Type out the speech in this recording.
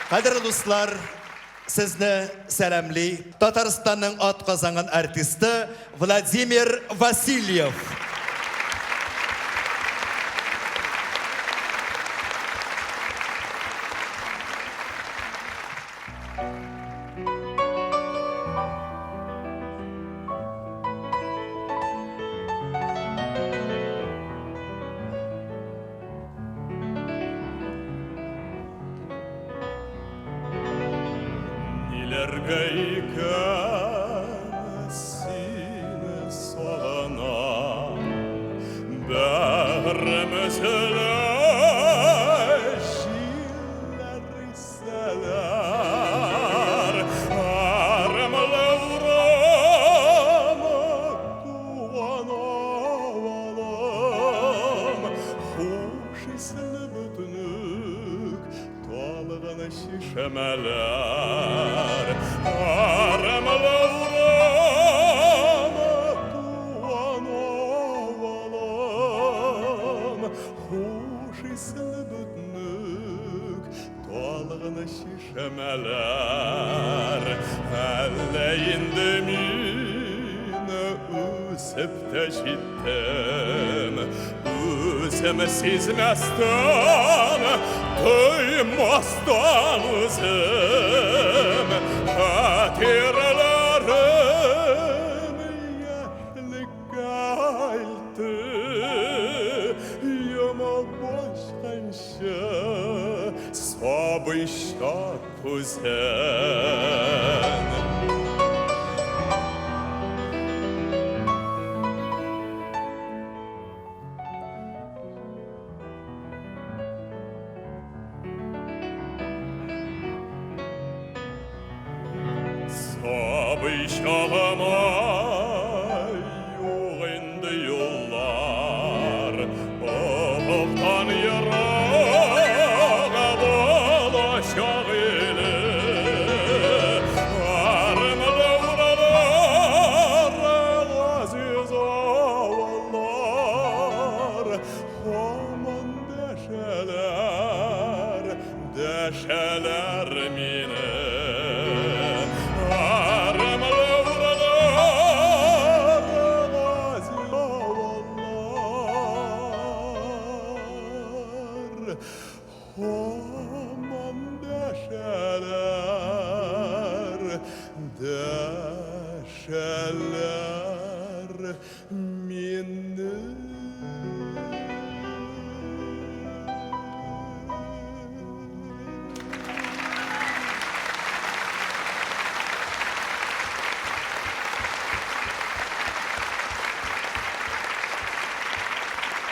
Kadir dostlar, sizni selamli. Tataristan'ın at kazangan artisti Vladimir Vasilyev. Sine solana Bähremesele Şiller seler Armle urama Tuvan ovalım Hoş isli bütünük Tualığını şişemeler Armle urama Tuvan ovalım Hoş isli bütünük Tualığını şişemeler Elleyinde mine Üsep teşittim Üsem sizmestan Duymastan üzüm Hatirelerim Yaşlık geldi Yama başkanşı Sabışa kuzen Sabışağıma yok indi yollar Oğuldan yırağa dolaşak ili Armda uralar aziz oğullar Aman deşeler mine Aman deşeler